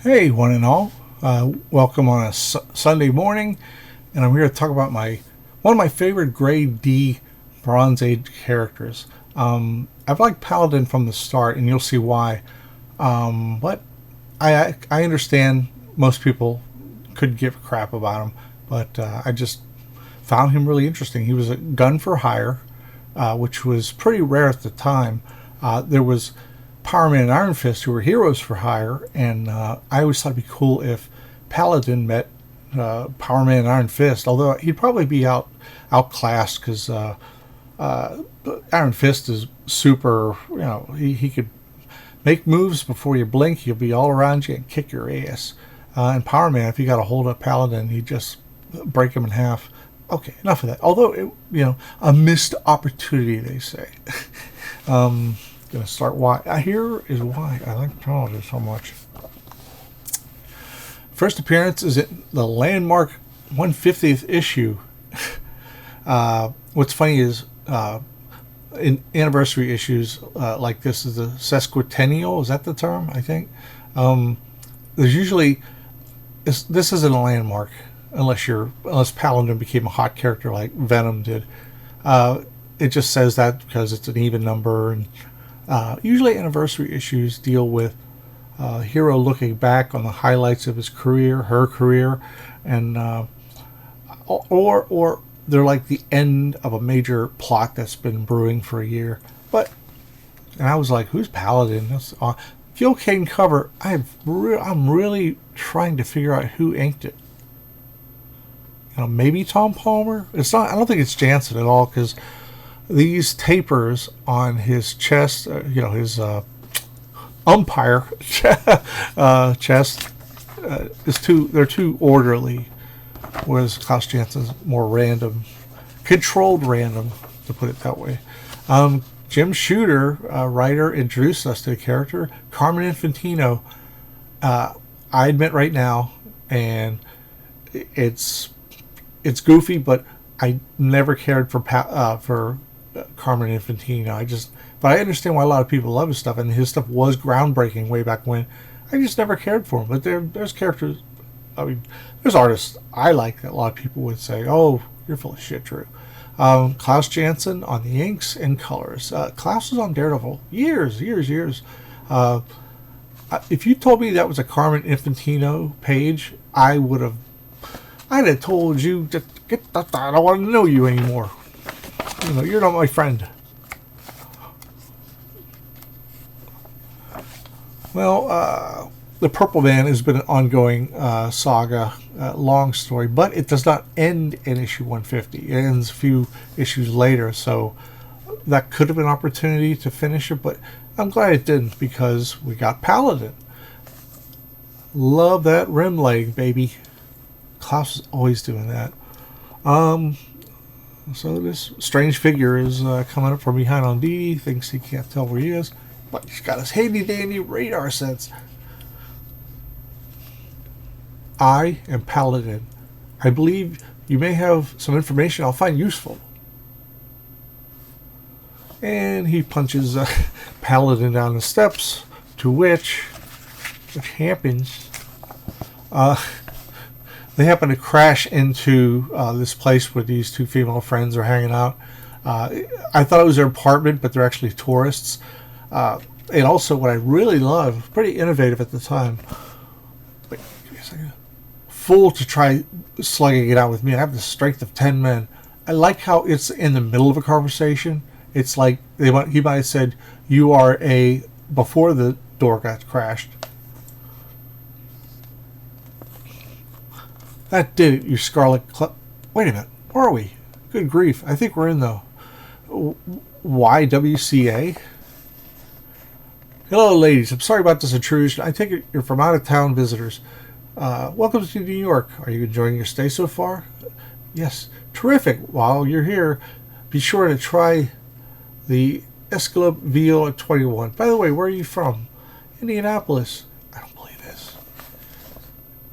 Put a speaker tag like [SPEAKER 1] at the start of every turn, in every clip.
[SPEAKER 1] Hey, one and all. Welcome on a Sunday morning, and I'm here to talk about one of my favorite Grade D Bronze Age characters. I've liked Paladin from the start, and you'll see why. But I understand most people could give a crap about him, but I just found him really interesting. He was a gun for hire, which was pretty rare at the time. There was Power Man and Iron Fist, who were heroes for hire, and I always thought it'd be cool if Paladin met Power Man and Iron Fist. Although he'd probably be outclassed because Iron Fist is super. He could make moves before you blink. He'll be all around you and kick your ass. And Power Man, if he got a hold of Paladin, he'd just break him in half. Okay, enough of that. Although a missed opportunity, they say. Gonna start why. Here is why I like Paladin so much. First appearance is in the landmark 150th issue. What's funny is in anniversary issues like this is the sesquicentennial. Is that the term? I think there's usually this isn't a landmark unless Paladin became a hot character like Venom did. It just says that because it's an even number, and usually anniversary issues deal with hero looking back on the highlights of his career, her career, and or they're like the end of a major plot that's been brewing for a year. And I was like, who's Paladin? That's Gil Kane cover. I'm really trying to figure out who inked it. Maybe Tom Palmer. It's not. I don't think it's Jansen at all, because these tapers on his chest, his umpire chest, they're too orderly, whereas Klaus Jansen's more random, controlled random, to put it that way. Jim Shooter, writer, introduced us to the character Carmen Infantino. I admit right now, and it's goofy, but I never cared for Carmen Infantino. But I understand why a lot of people love his stuff, and his stuff was groundbreaking way back when. I just never cared for him. But there's characters, there's artists I like that a lot of people would say, "Oh, you're full of shit, Drew." Klaus Janson on the inks and colors. Klaus was on Daredevil years. If you told me that was a Carmen Infantino page, I'd have told you to get that. I don't want to know you anymore. You're not my friend. Well, the Purple Man has been an ongoing saga, long story, but it does not end in issue 150. It ends a few issues later, so that could have been an opportunity to finish it, but I'm glad it didn't, because we got Paladin. Love that rim leg, baby. Klaus is always doing that. So this strange figure is coming up from behind on Dee Dee, thinks he can't tell where he is, but he's got his handy-dandy radar sense. I am Paladin. I believe you may have some information I'll find useful. And he punches Paladin down the steps, to which happens, they happen to crash into this place where these two female friends are hanging out. I thought it was their apartment, but they're actually tourists. And also, what I really love, pretty innovative at the time, wait, give me a second. Fool to try slugging it out with me. I have the strength of 10 men. I like how it's in the middle of a conversation. It's like he might have said, "You are a," before the door got crashed. That did it, you scarlet wait a minute, where are we? Good grief, I think we're in the YWCA. Hello, ladies. I'm sorry about this intrusion. I take it you're from out-of-town visitors. Welcome to New York. Are you enjoying your stay so far? Yes. Terrific. While you're here, be sure to try the Escalope Veal at 21. By the way, where are you from? Indianapolis. I don't believe this.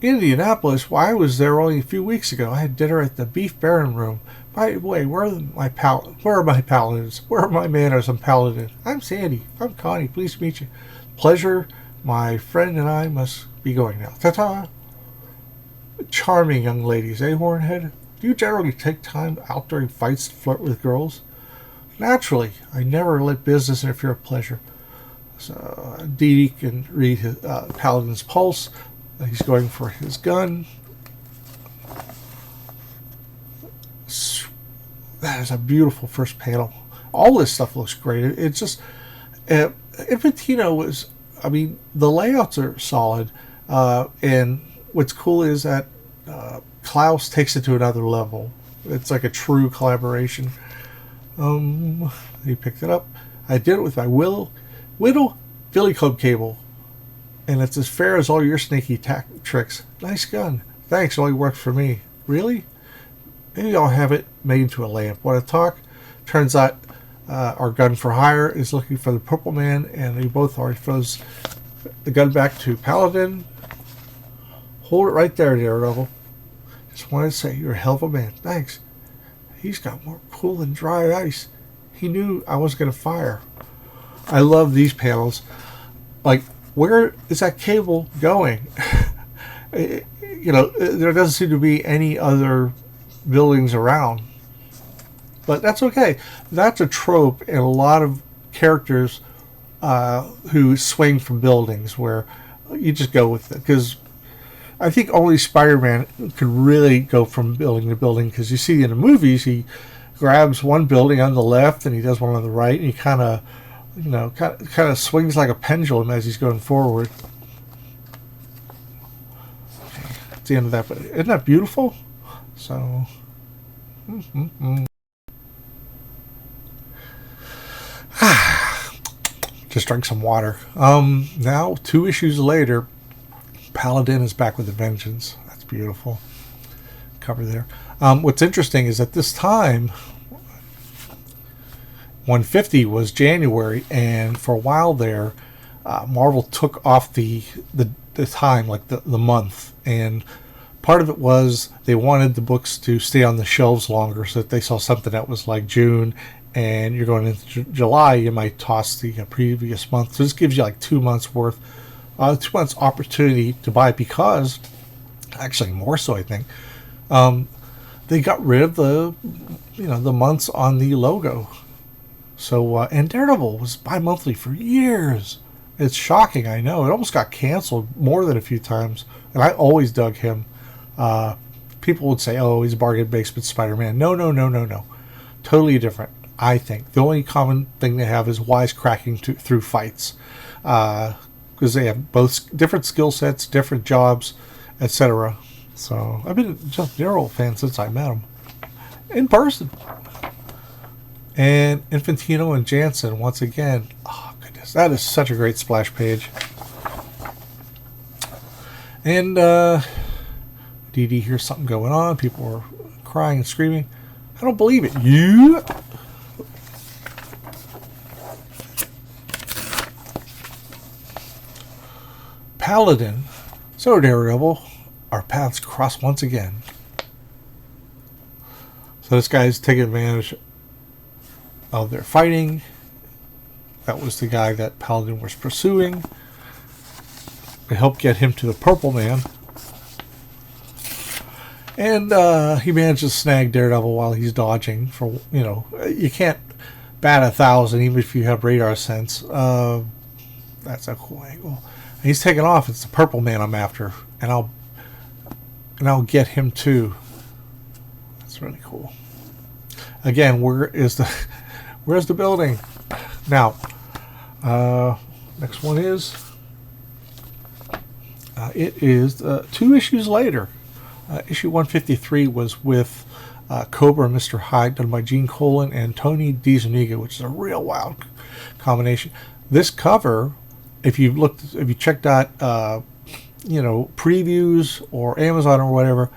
[SPEAKER 1] Indianapolis? Why, I was there only a few weeks ago. I had dinner at the Beef Baron Room. By the way, where are my paladins? Where are my manners? I'm Paladin. I'm Sandy. I'm Connie. Pleased to meet you. Pleasure My friend and I must be going now. Ta-ta! Charming young ladies, eh, Hornhead? Do you generally take time out during fights to flirt with girls? Naturally. I never let business interfere with pleasure. So Dee Dee can read his, Paladin's pulse. He's going for his gun. That is a beautiful first panel. All this stuff looks great. It's just... Infantino was... I mean, the layouts are solid. And what's cool is that Klaus takes it to another level. It's like a true collaboration. He picked it up. I did it with my Whittle Billy Club cable. And it's as fair as all your sneaky tricks. Nice gun. Thanks, only works for me. Really? Maybe I'll have it made into a lamp. Want to talk? Turns out our gun for hire is looking for the Purple Man, and they both already throws the gun back to Paladin. Hold it right there, Daredevil. Just wanted to say, you're a hell of a man. Thanks. He's got more cool than dry ice. He knew I was going to fire. I love these panels. Like, where is that cable going? There doesn't seem to be any other buildings around. But that's okay. That's a trope in a lot of characters who swing from buildings, where you just go with it. Because I think only Spider-Man could really go from building to building, because you see in the movies he grabs one building on the left and he does one on the right, and he kind of swings like a pendulum as he's going forward. Okay, that's the end of that. But isn't that beautiful? So, just drank some water. Now 2 issues later, Paladin is back with a vengeance. That's beautiful. Cover there. What's interesting is at this time, 150 was January, and for a while there, Marvel took off the time, like the month, and part of it was they wanted the books to stay on the shelves longer, so that they saw something that was like June, and you're going into July, you might toss the previous month. So this gives you like 2 months worth, 2 months opportunity to buy it, because, actually more so I think, they got rid of the months on the logo. So, and Daredevil was bi-monthly for years. It's shocking, I know. It almost got canceled more than a few times. And I always dug him. People would say, oh, he's a bargain basement Spider-Man. No. Totally different, I think. The only common thing they have is wisecracking through fights. Because they have both different skill sets, different jobs, etc. So, I've been just a Daredevil fan since I met him. In person. And Infantino and Jansen, once again. Oh, goodness. That is such a great splash page. And Dee Dee hears something going on. People are crying and screaming. I don't believe it. You... Paladin. So, Daredevil, our paths cross once again. So this guy's taking advantage of their fighting. That was the guy that Paladin was pursuing. It helped get him to the Purple Man. And he managed to snag Daredevil while he's dodging. For you can't bat 1,000 even if you have radar sense. That's a cool angle. And he's taking off. It's the Purple Man I'm after, and I'll get him too. That's really cool. Again, where's the building? Now, next one is it is 2 issues later. Issue 153 was with Cobra and Mr. Hyde, done by Gene Colan and Tony DiZuniga, which is a real wild combination. This cover, if you checked out previews or Amazon or whatever,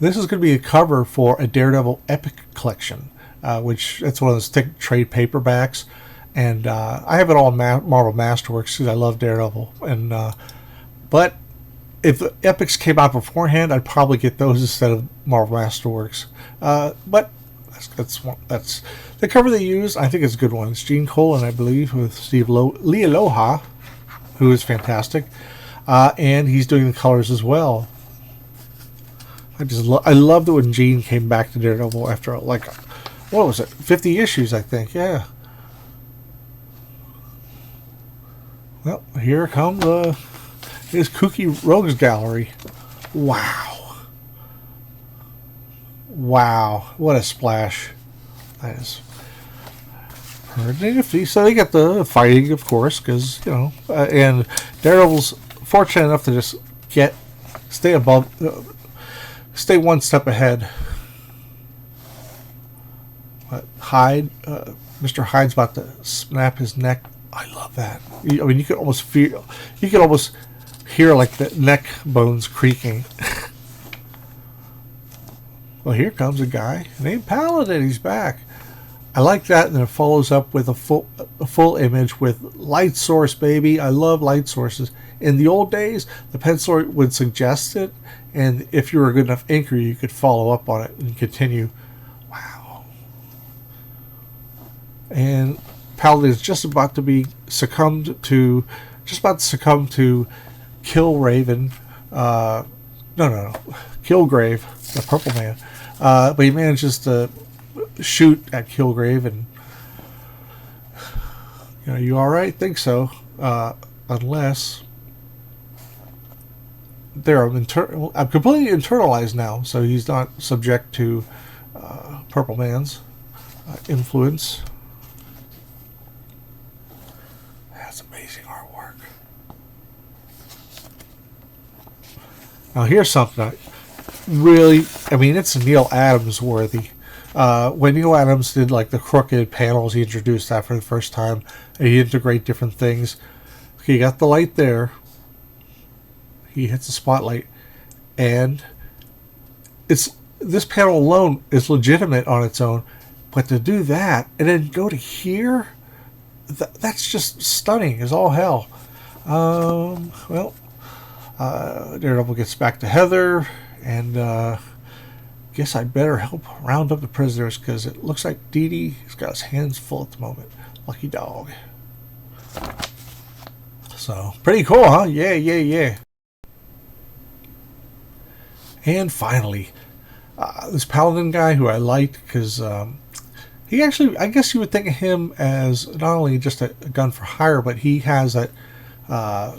[SPEAKER 1] this is going to be a cover for a Daredevil Epic collection, which it's one of those thick trade paperbacks, and I have it all in Marvel Masterworks because I love Daredevil, and but if the Epics came out beforehand, I'd probably get those instead of Marvel Masterworks. But that's the cover they use. I think it's a good one. It's Gene Colan, I believe, with Steve Lealoha. who is fantastic, and he's doing the colors as well. I loved it when Gene came back to Daredevil after like, what was it, 50 issues, I think. Yeah. Well, here comes his kooky rogues gallery. Wow. Wow. What a splash. That is pretty nifty. So they get the fighting, of course, because, you know, and Daredevil's fortunate enough to just stay stay one step ahead. Mr. Hyde's about to snap his neck. I love that. I mean, you could almost hear like the neck bones creaking. Well, here comes a guy named Paladin. He's back. I like that, and then it follows up with a full image with light source, baby. I love light sources. In the old days, the pencil would suggest it, and if you were a good enough inker, you could follow up on it and continue. Wow. And Paladin is just about to succumb to Killraven. Killgrave, the Purple Man. But he manages to shoot at Killgrave, and you know, you all right? Think so, unless I'm completely internalized now, so he's not subject to Purple Man's influence. That's amazing artwork. Now here's something it's Neil Adams worthy. When Neil Adams did like the crooked panels, he introduced that for the first time, and he integrate different things. Okay, you got the light there. He hits the spotlight, and this panel alone is legitimate on its own, but to do that and then go to here, that's just stunning as all hell. Daredevil gets back to Heather, and guess I better help round up the prisoners, because it looks like Dee-Dee's got his hands full at the moment. Lucky dog. So, pretty cool, huh? Yeah. And finally, this Paladin guy who I liked, because he actually, I guess you would think of him as not only just a gun for hire, but he has that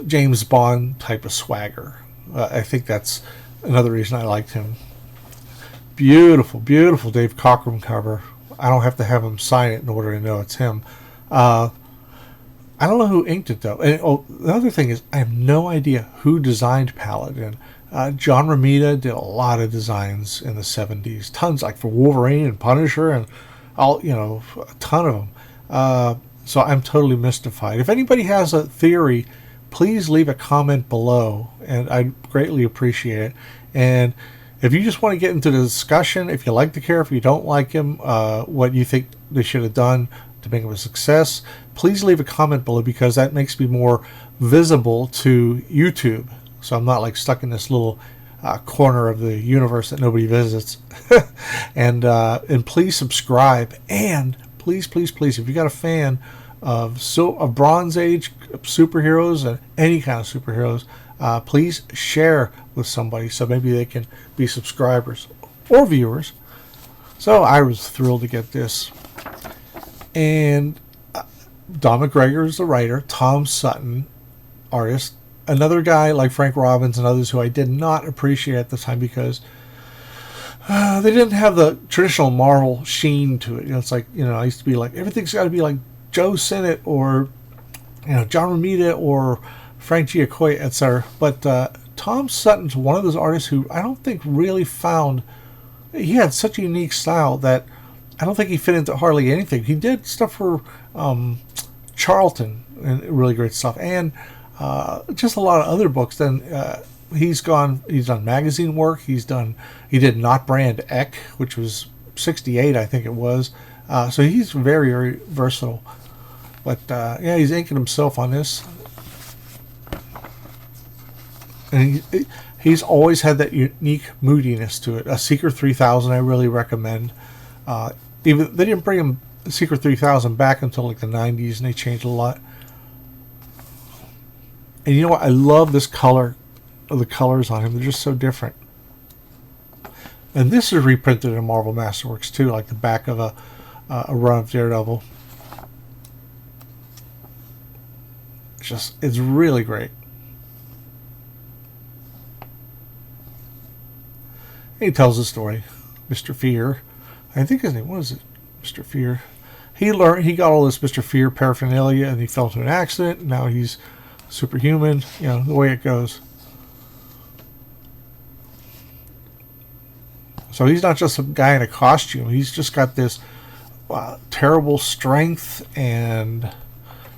[SPEAKER 1] James Bond type of swagger. I think that's another reason I liked him. Beautiful, beautiful Dave Cockrum cover. I don't have to have him sign it in order to know it's him. I don't know who inked it, though. And the other thing is, I have no idea who designed Paladin. John Romita did a lot of designs in the 70s. Tons, like for Wolverine and Punisher and a ton of them. So I'm totally mystified. If anybody has a theory, please leave a comment below, and I'd greatly appreciate it. And if you just want to get into the discussion, if you like the character, if you don't like him, what you think they should have done to make him a success, please leave a comment below, because that makes me more visible to YouTube. So I'm not like stuck in this little corner of the universe that nobody visits. and please subscribe, and please, if you got a fan of Bronze Age superheroes and any kind of superheroes, please share with somebody so maybe they can be subscribers or viewers. So I was thrilled to get this. And Don McGregor is the writer, Tom Sutton, artist. Another guy like Frank Robbins and others who I did not appreciate at the time, because they didn't have the traditional Marvel sheen to it. It's like, I used to be like, everything's got to be like Joe Sinnott or, John Romita or Frank Giacoya, etc. But Tom Sutton's one of those artists who I don't think really found. He had such a unique style that I don't think he fit into hardly anything. He did stuff for Charlton, and really great stuff, and just a lot of other books. Then he's done magazine work. He did Not Brand Eck, which was 68, I think it was. So he's very, very versatile. But he's inking himself on this. And he's always had that unique moodiness to it. A Secret 3000 I really recommend. Even they didn't bring him Secret 3000 back until like the 90s, and they changed a lot. And you know what? I love this color, the colors on him. They're just so different. And this is reprinted in Marvel Masterworks too, like the back of a run of Daredevil. It's really great. He tells the story. Mr. Fear, I think his name was it, Mr. Fear. He got all this Mr. Fear paraphernalia, and he fell into an accident. And now he's superhuman. You know the way it goes. So he's not just some guy in a costume. He's just got this terrible strength and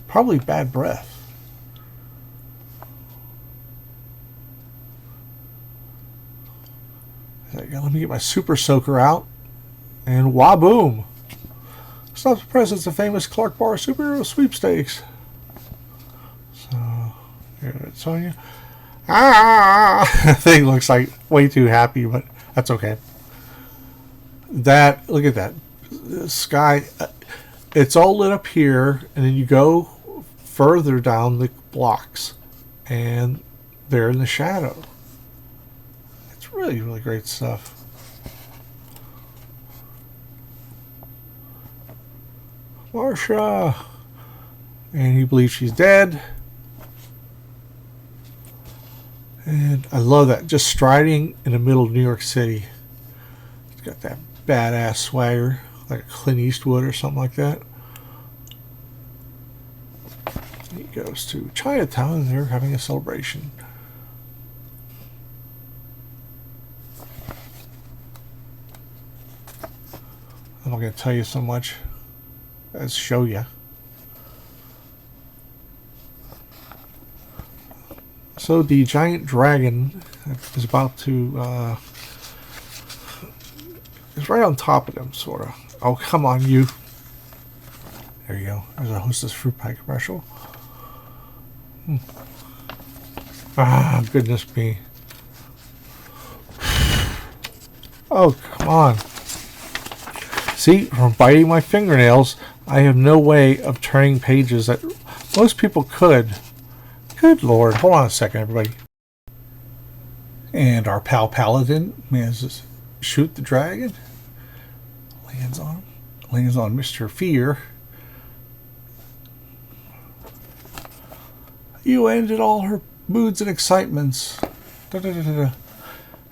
[SPEAKER 1] probably bad breath. Let me get my super soaker out. And waboom! Stops the presence of famous Clark Bar superhero sweepstakes. So, here it's on you. Thing looks like way too happy, but that's okay. Look at that. The sky, it's all lit up here, and then you go further down the blocks, and they're in the shadow. It's really, really great stuff. Marsha, and he believes she's dead. And I love that, just striding in the middle of New York City. It's got that badass swagger, like a Clint Eastwood or something like that. He goes to Chinatown, and they're having a celebration. I'm not going to tell you so much as show you. So the giant dragon is about to is right on top of them, sort of. Oh, come on, you. There you go. There's a Hostess fruit pie commercial. Ah, goodness me. Oh, come on. See, from biting my fingernails, I have no way of turning pages that most people could. Good Lord. Hold on a second, everybody. And our pal Paladin manages to shoot the dragon. Lands on him. Lands on Mr. Fear. You ended all her moods and excitements. Da, da, da, da, da.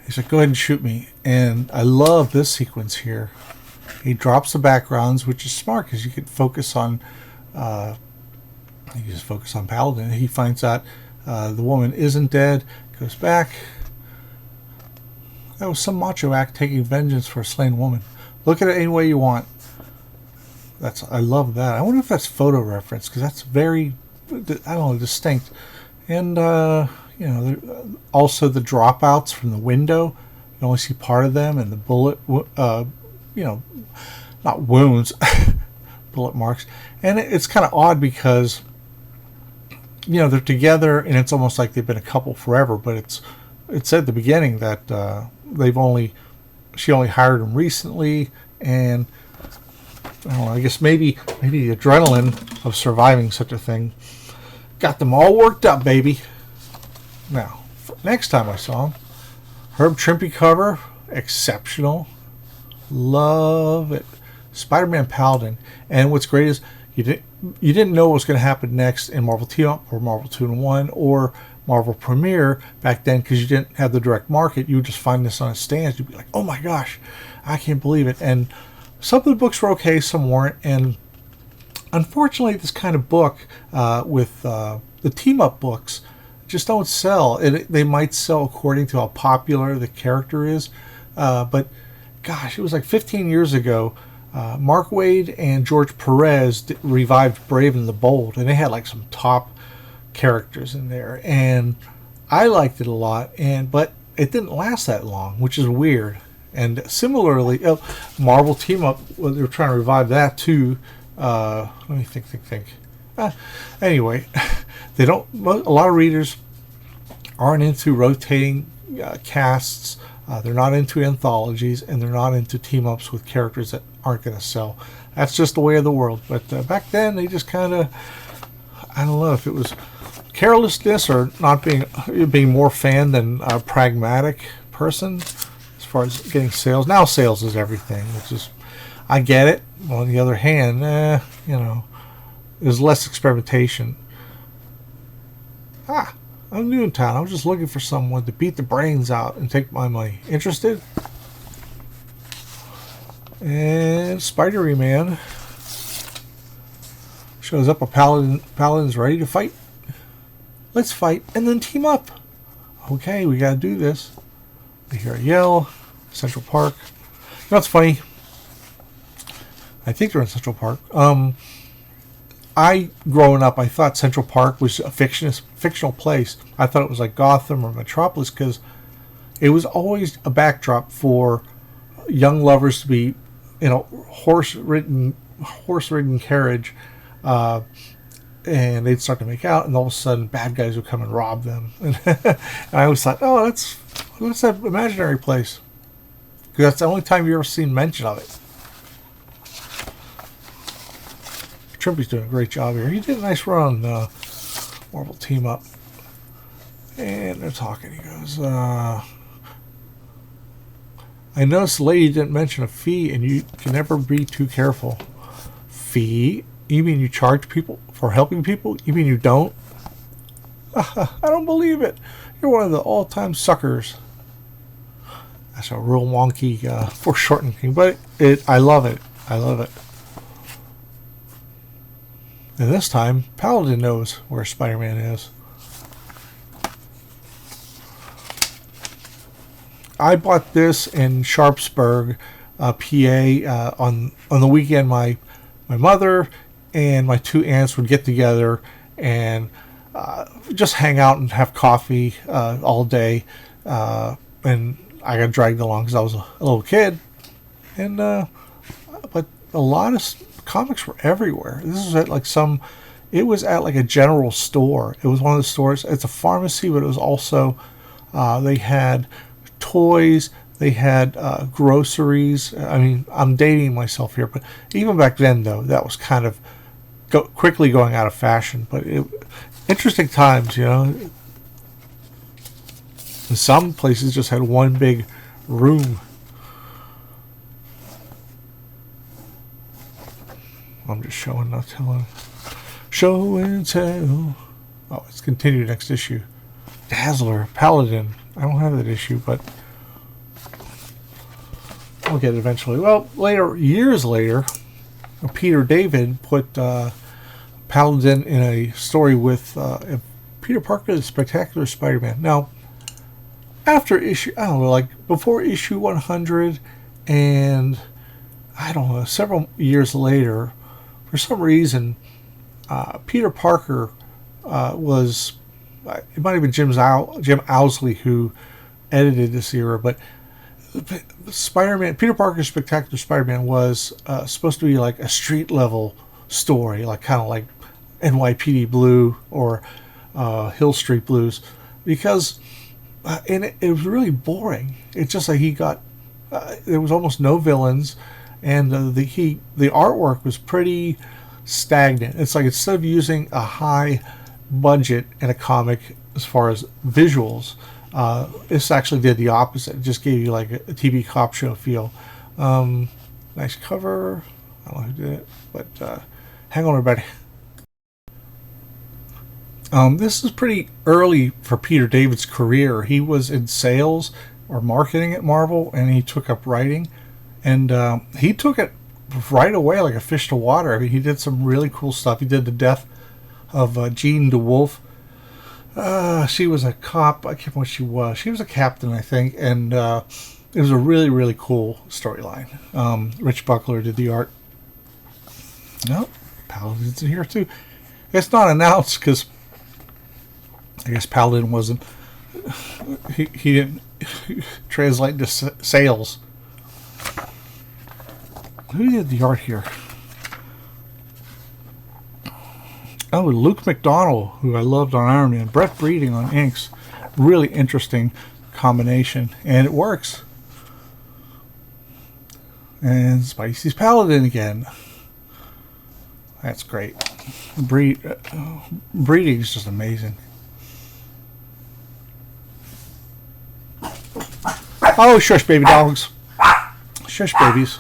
[SPEAKER 1] He said, go ahead and shoot me. And I love this sequence here. He drops the backgrounds, which is smart because you can focus on you just focus on Paladin. He finds out the woman isn't dead, goes back. That was some macho act taking vengeance for a slain woman. Look at it any way you want. I love that. I wonder if that's photo reference, because that's very, I don't know, distinct. And you know, also the dropouts from the window. You can only see part of them, and the bullet, you know, not wounds, bullet marks. And it's kind of odd because, you know, they're together, and it's almost like they've been a couple forever. But it's at the beginning that she only hired him recently, and I don't know, I guess maybe the adrenaline of surviving such a thing got them all worked up, baby. Now, next time I saw him, Herb Trimpe cover, exceptional, love it. Spider-Man Paladin, and what's great is you didn't know what was going to happen next in Marvel Team-Up or Marvel 2-in-1 or Marvel Premiere back then, because you didn't have the direct market. You would just find this on a stand. You'd be like, oh my gosh, I can't believe it. And some of the books were okay, some weren't. And unfortunately, this kind of book with the team-up books just don't sell. They might sell according to how popular the character is. But gosh, it was like 15 years ago. Mark Waid and George Perez revived Brave and the Bold, and they had like some top characters in there, and I liked it a lot. But it didn't last that long, which is weird. And similarly, Marvel Team Up, well, they were trying to revive that too. Let me think. Anyway, they don't. A lot of readers aren't into rotating casts. They're not into anthologies, and they're not into team-ups with characters that aren't going to sell. That's just the way of the world. But back then, they just kind of, I don't know if it was carelessness or not being more fan than a pragmatic person as far as getting sales. Now sales is everything, which is, I get it. On the other hand, there's less experimentation. I'm new in town. I was just looking for someone to beat the brains out and take my money. Interested? And Spidery Man shows up. A Paladin's ready to fight. Let's fight and then team up. Okay, we gotta do this. I hear a yell. Central Park. You know what's funny? I think they're in Central Park. Growing up, I thought Central Park was a fictional place. I thought it was like Gotham or Metropolis because it was always a backdrop for young lovers to be, horse-ridden carriage, and they'd start to make out, and all of a sudden, bad guys would come and rob them. And I always thought, oh, that's that imaginary place, because that's the only time you ever seen mention of it. Trippy's doing a great job here. He did a nice run. Marvel team up. And they're talking. He goes, I noticed the lady didn't mention a fee, and you can never be too careful. Fee? You mean you charge people for helping people? You mean you don't? I don't believe it. You're one of the all-time suckers. That's a real wonky foreshortening, but I love it. I love it. And this time, Paladin knows where Spider-Man is. I bought this in Sharpsburg, PA. On the weekend, my mother and my two aunts would get together and just hang out and have coffee all day. And I got dragged along because I was a little kid. And but a lot of comics were everywhere. This was at it was at like a general store. It was one of the stores. It's a pharmacy, but it was also they had toys, they had groceries. I mean, I'm dating myself here, but even back then, though, that was kind of quickly going out of fashion. But interesting times, And some places just had one big room. I'm just showing, not telling. Show and tell. Oh, it's continued next issue. Dazzler, Paladin. I don't have that issue, but I'll get it eventually. Well, years later, Peter David put Paladin in a story with Peter Parker, the Spectacular Spider-Man. Now, after before issue 100, and several years later, for some reason, Peter Parker was, it might have been Jim Owsley who edited this era, but Spider-Man, Peter Parker's Spectacular Spider-Man was supposed to be like a street level story, kind of like NYPD Blue or Hill Street Blues, because and it was really boring. It's just like there was almost no villains. And the artwork was pretty stagnant. It's like instead of using a high budget in a comic as far as visuals, this actually did the opposite. It just gave you like a TV cop show feel. Nice cover. I don't know who did it, but hang on, everybody. This is pretty early for Peter David's career. He was in sales or marketing at Marvel, and he took up writing. And he took it right away like a fish to water. I mean, he did some really cool stuff. He did the death of Jean DeWolf. She was a cop. I can't remember what she was. She was a captain, I think. And it was a really, really cool storyline. Rich Buckler did the art. No, Paladin's in here too. It's not announced because I guess Paladin wasn't. He didn't translate to sales. Who did the art here? Oh, Luke McDonnell, who I loved on Iron Man. Brett Breeding on inks. Really interesting combination. And it works. And Spicy's Paladin again. That's great. breeding is just amazing. Oh, shush, baby dogs. Shush, babies.